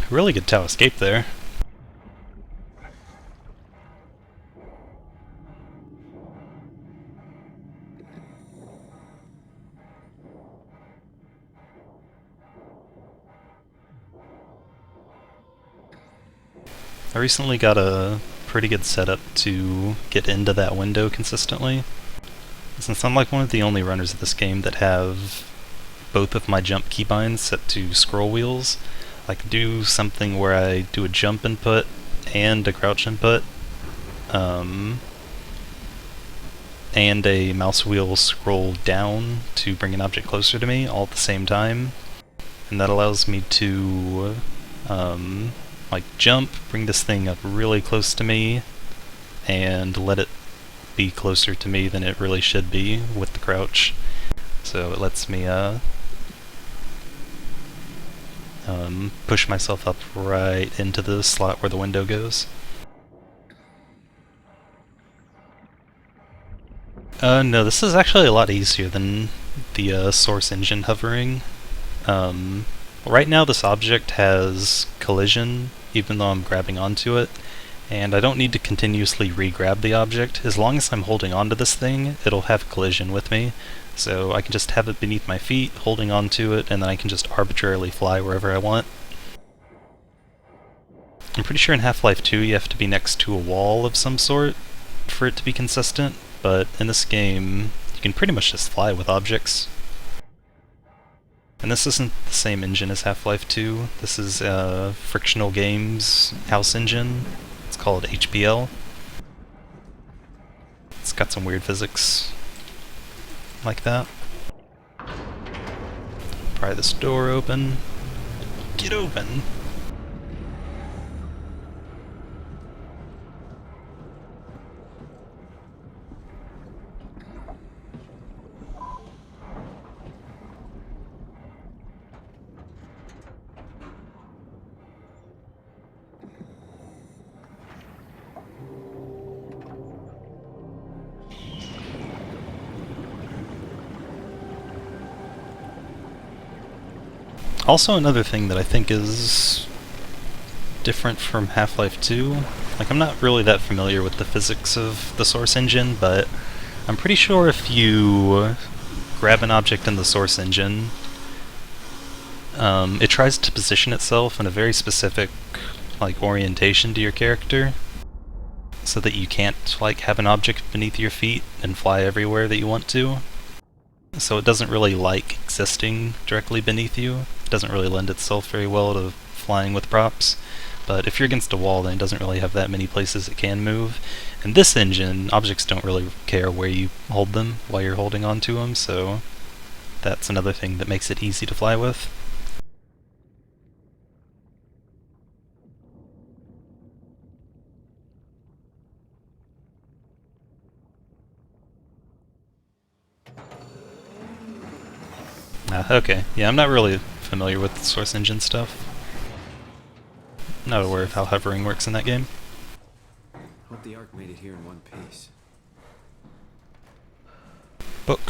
Really good Tau escape there. I recently got a pretty good setup to get into that window consistently. Since I'm like one of the only runners of this game that have both of my jump keybinds set to scroll wheels, I can do something where I do a jump input and a crouch input, and a mouse wheel scroll down to bring an object closer to me all at the same time. And that allows me to like jump, bring this thing up really close to me, and let it be closer to me than it really should be with the crouch. So it lets me push myself up right into the slot where the window goes. No, this is actually a lot easier than the source engine hovering. Right now this object has collision, even though I'm grabbing onto it, and I don't need to continuously re-grab the object. As long as I'm holding onto this thing, it'll have collision with me. So I can just have it beneath my feet, holding onto it, and then I can just arbitrarily fly wherever I want. I'm pretty sure in Half-Life 2 you have to be next to a wall of some sort for it to be consistent, but in this game you can pretty much just fly with objects. And this isn't the same engine as Half-Life 2, this is Frictional Games' house engine. It's called HPL. It's got some weird physics like that. Pry this door open. Get open! Also another thing that I think is different from Half-Life 2, like I'm not really that familiar with the physics of the source engine, but I'm pretty sure if you grab an object in the source engine, it tries to position itself in a very specific like orientation to your character, so that you can't like have an object beneath your feet and fly everywhere that you want to. So it doesn't really like existing directly beneath you. It doesn't really lend itself very well to flying with props. But if you're against a wall, then it doesn't really have that many places it can move. In this engine, objects don't really care where you hold them while you're holding onto them, so that's another thing that makes it easy to fly with. Okay. Yeah, I'm not really familiar with the source engine stuff. Not aware of how hovering works in that game. Hope the Ark made it here in one piece. Book.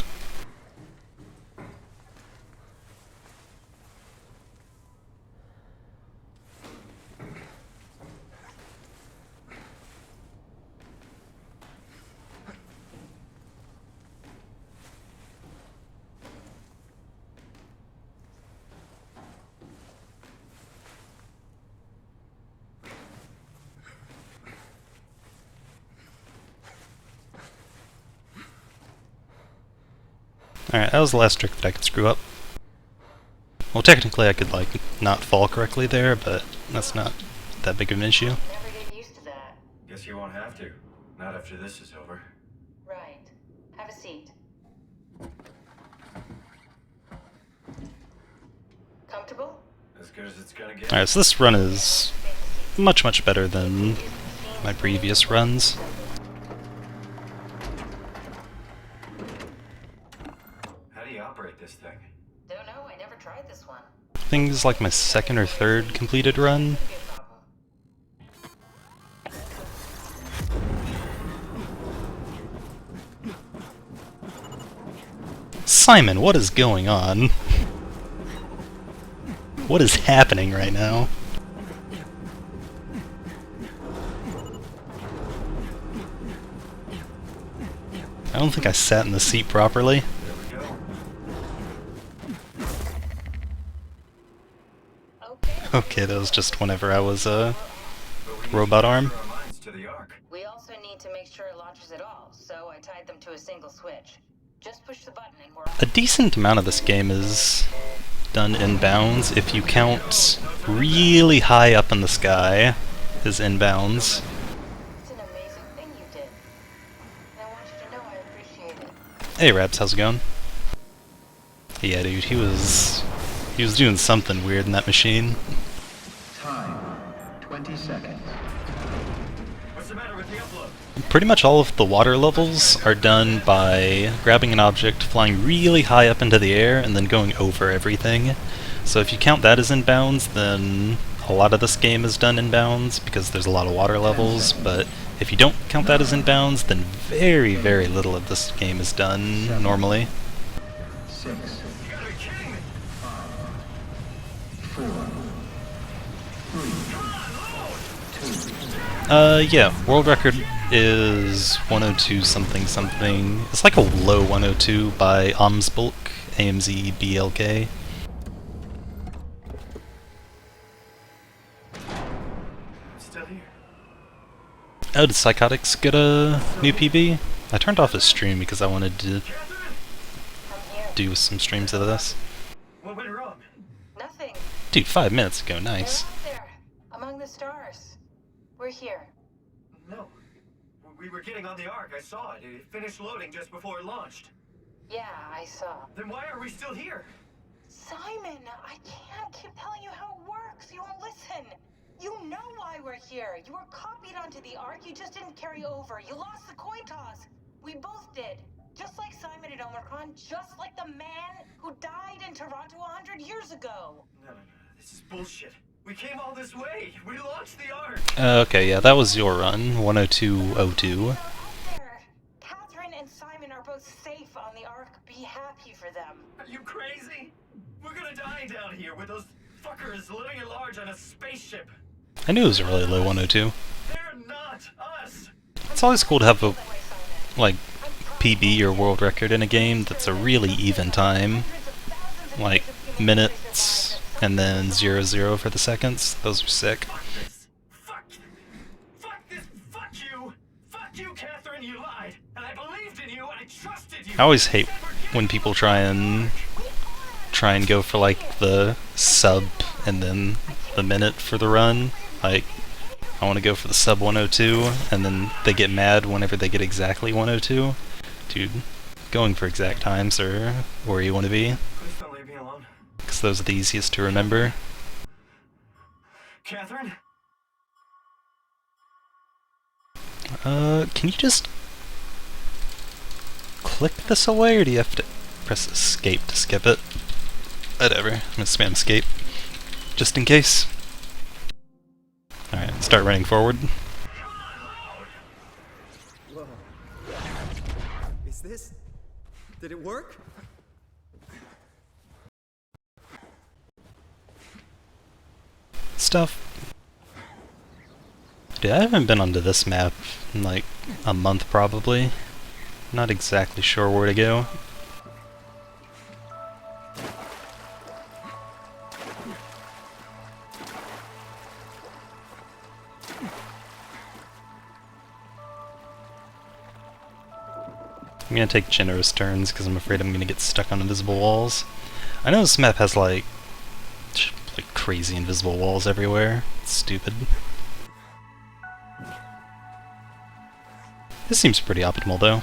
Alright, that was the last trick that I could screw up. Well, technically I could, like, not fall correctly there, but that's not that big of an issue. Never get used to that. Guess you won't have to. Not after this is over. Right. Have a seat. Comfortable? As good as it's gonna get. Alright, so this run is much, much better than my previous runs. How do you operate this thing? Don't know. I never tried this one. I think this is like my second or third completed run. Could be a problem. Simon, what is going on? What is happening right now? I don't think I sat in the seat properly. There we go. Okay. Okay, that was just whenever I was, But we need robot to arm. transfer our minds to the Ark. We also need to make sure it launches at all, so I tied them to a single switch. Just push the button and we're off. A decent amount of this game is done inbounds. If you count really high up in the sky as inbounds. It's an amazing thing you did. And I want you to know I appreciate it. Hey Raps, how's it going? Yeah, dude, he was doing something weird in that machine. Time, 20 seconds. What's the matter with the upload? Pretty much all of the water levels are done by grabbing an object, flying really high up into the air, and then going over everything. So if you count that as inbounds, then a lot of this game is done inbounds, because there's a lot of water levels, but if you don't count that as inbounds, then very, very little of this game is done normally. 6, You gotta be kidding me! 4, 3, Yeah, world record is 102 something something. It's like a low 102 by Amsbulk, AMZBLK. I'm still here. Oh, did Psychotics get a new PB? I turned off his stream because I wanted to I'm here. do some streams of this. What went wrong? Nothing. Dude, 5 minutes ago, nice. They're up there, among the stars. We're here. No. We were getting on the Ark. I saw it. It finished loading just before it launched. Yeah, I saw. Then why are we still here? Simon, I can't keep telling you how it works. You won't listen. You know why we're here. You were copied onto the Ark. You just didn't carry over. You lost the coin toss. We both did. Just like Simon at Omicron. Just like the man who died in Toronto 100 years ago. No. This is bullshit. We came all this way. We launched the Ark. Okay, yeah, that was your run, 10202. They're up there. Catherine and Simon are both safe on the Ark. Be happy for them. Are you crazy? We're gonna die down here with those fuckers living at large on a spaceship. I knew it was a really low 102. They're not us. It's always cool to have a, like, PB or world record in a game that's a really even time. Like, minutes, and then 00 for the seconds. Those are sick. Fuck this. Fuck this. Fuck you. Fuck you, Catherine. You lied. And I believed in you. I trusted you. I always hate when people try and go for, like, the sub and then the minute for the run. Like, I want to go for the sub 102, and then they get mad whenever they get exactly 102. Dude, going for exact times are where you want to be, Please don't leave me alone. because those are the easiest to remember. Catherine? Can you just click this away, or do you have to press escape to skip it? Whatever, I'm gonna spam escape, just in case. Alright, start running forward. Whoa. Is this... Did it work? Stuff. Dude, I haven't been onto this map in like a month probably. Not exactly sure where to go. I'm gonna take generous turns because I'm afraid I'm gonna get stuck on invisible walls. I know this map has like crazy invisible walls everywhere. It's stupid. This seems pretty optimal though.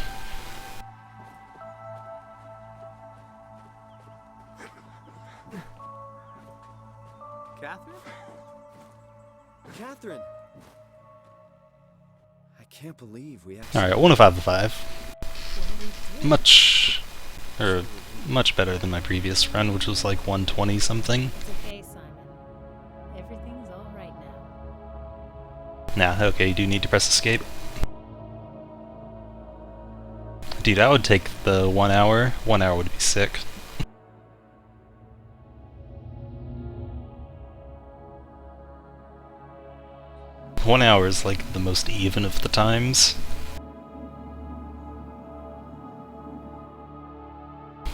Catherine? Catherine! I can't believe we actually... Alright, 1 of 5 of 5. Much better than my previous run, which was like 120 something. It's okay, Simon. Everything's all right now. Nah, okay, you do need to press escape. Dude, I would take the 1 hour. 1 hour would be sick. One hour is like the most even of the times.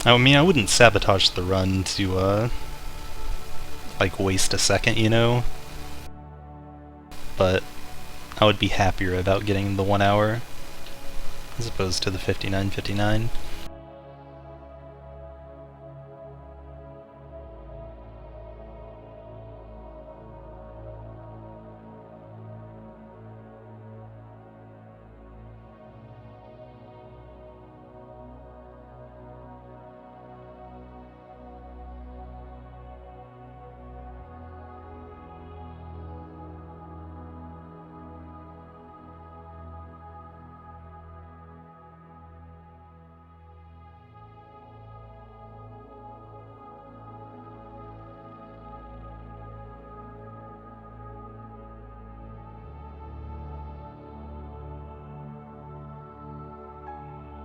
I mean, I wouldn't sabotage the run to, like, waste a second, you know? But I would be happier about getting the 1 hour as opposed to the 59.59.